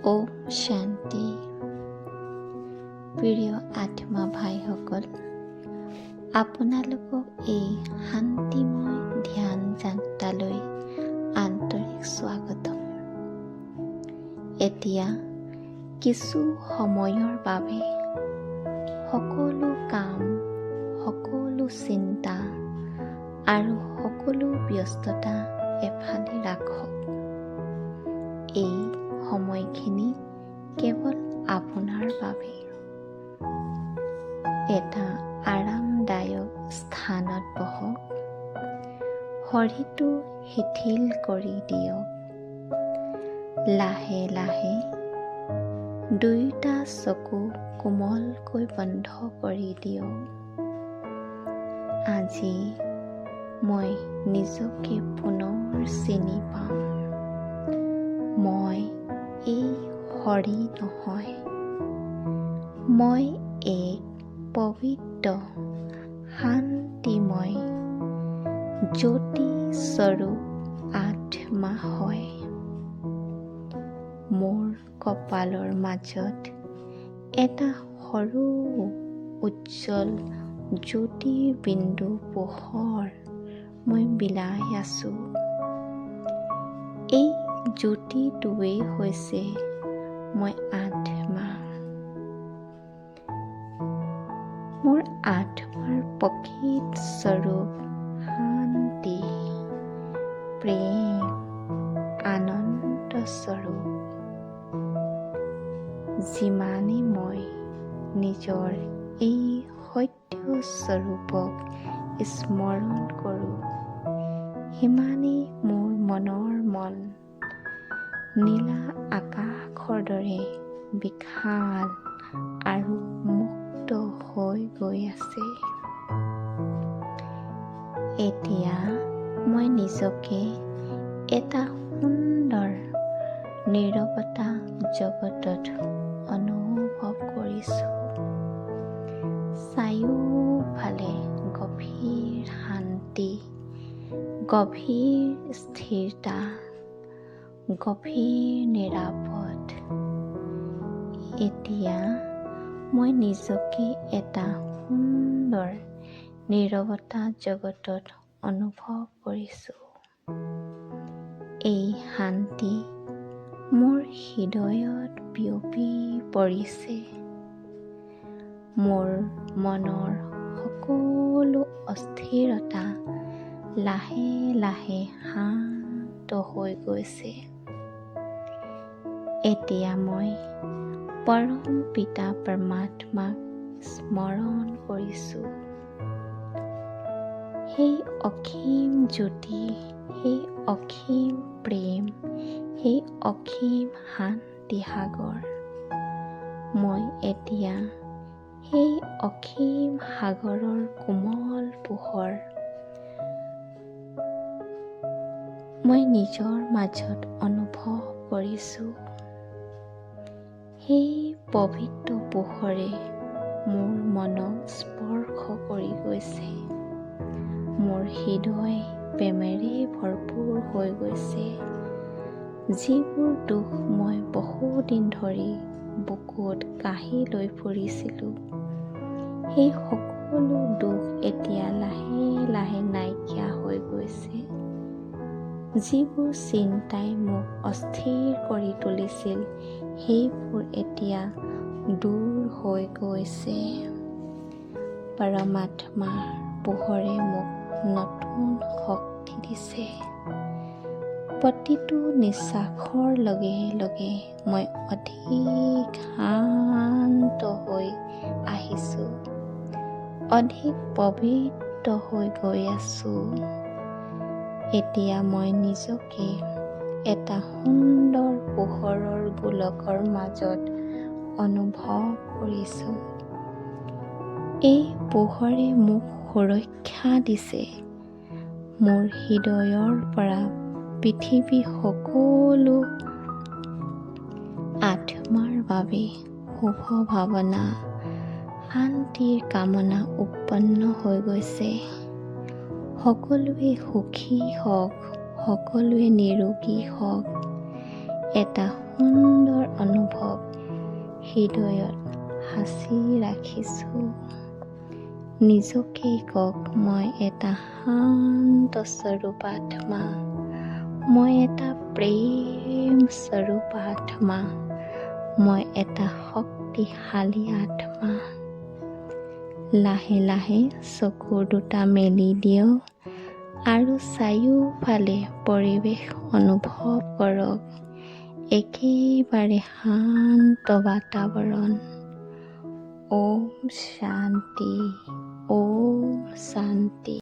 ওম শান্তি। প্ৰিয় আত্মা ভাইসকল, আপোনালোকক এই শান্তিময় ধ্যান যাত্ৰালৈ আন্তৰিক স্বাগতম। এতিয়া কিছু সময়ৰ বাবে সকলো কাম, সকলো চিন্তা আৰু সকলো ব্যস্ততা এফালে ৰাখক। এই সময়খিনি কেৱল আপোনাৰ বাবে। এটা আৰামদায়ক স্থানত বহক। শৰীৰটো শিথিল কৰি দিয়ক। লাহে লাহে দুয়োটা চকু কোমলকৈ বন্ধ কৰি দিয়ক। আজি মই নিজকে পুনৰ চিনি পাম। মই এই শৰীৰ নহয়। মই এক পবিত্ৰ শান্তিময় জ্যোতি স্বৰূপ আত্মা হয়। মোৰ কপালৰ মাজত এটা সৰু উজ্জ্বল জ্যোতিৰ্বিন্দু পোহৰ মই বিলাই আছোঁ। এই জ্যোতিটোৱেই হৈছে মই আত্মা। মোৰ আত্মাৰ প্ৰকৃত স্বৰূপ শান্তি, প্ৰেম, আনন্দ স্বৰূপ। যিমানে মই নিজৰ এই সত্য স্বৰূপক স্মৰণ কৰোঁ, সিমানেই মোৰ মনৰ মন নীলা আকাশৰ দৰে বিশাল আৰু মুক্ত হৈ গৈ আছে। এতিয়া মই নিজকে এটা সুন্দৰ নীৰৱতা জগতত অনুভৱ কৰিছোঁ। চাৰিওফালে গভীৰ শান্তি, গভীৰ স্থিৰতা, গভীৰ নিৰাপদ। এতিয়া মই নিজকে এটা সুন্দৰ নীৰৱতা জগতত অনুভৱ কৰিছোঁ। এই শান্তি মোৰ হৃদয়ত বিয়পি পৰিছে। মোৰ মনৰ সকলো অস্থিৰতা লাহে লাহে শান্ত হৈ গৈছে। এতিয়া মই পৰম পিতা পৰমাত্মাক স্মৰণ কৰিছোঁ। সেই অসীম জ্যোতি, সেই অসীম প্ৰেম, সেই অসীম শান্তি সাগৰ। মই এতিয়া সেই অসীম সাগৰৰ কোমল পোহৰ মই নিজৰ মাজত অনুভৱ কৰিছোঁ। সেই পবিত্ৰ পোহৰে মোৰ মনক স্পৰ্শ কৰি গৈছে। মোৰ হৃদয় প্ৰেমেৰে ভৰপূৰ হৈ গৈছে। যিবোৰ দুখ মই বহুদিন ধৰি বুকুত কাঢ়ি লৈ ফুৰিছিলোঁ, সেই সকলো দুখ এতিয়া লাহে লাহে নাইকিয়া হৈ গৈছে। যিবোৰ চিন্তাই মোক অস্থিৰ কৰি তুলিছিল, সেইবোৰ এতিয়া দূৰ হৈ গৈছে। পৰমাত্মাৰ পোহৰে মোক নতুন শক্তি দিছে। প্ৰতিটো নিশ্বাসৰ লগে লগে মই অধিক শান্ত হৈ আহিছোঁ, অধিক পবিত্ৰ হৈ গৈ আছোঁ। এতিয়া মই নিজকে এটা সুন্দৰ পোহৰৰ গোলকৰ মাজত অনুভৱ কৰিছোঁ। এই পোহৰে মোক সুৰক্ষা দিছে। মোৰ হৃদয়ৰ পৰা পৃথিৱীৰ সকলো আত্মাৰ বাবে শুভ ভাৱনা, শান্তিৰ কামনা উৎপন্ন হৈ গৈছে। সকলোৱে সুখী হওক, সকলোৱে নিৰোগী হওক। এটা সুন্দৰ অনুভৱ হৃদয়ত সাঁচি ৰাখিছোঁ। নিজকেই কওক, মই এটা শান্ত স্বৰূপ আত্মা, মই এটা প্ৰেম স্বৰূপ আত্মা, মই এটা শক্তিশালী আত্মা। লাহে লাহে চকুৰ দুটা মেলি দিয়ক আৰু চাৰিওফালে পৰিৱেশ অনুভৱ কৰক। একেবাৰে শান্ত বাতাৱৰণ। ওম শান্তি, ওম শান্তি।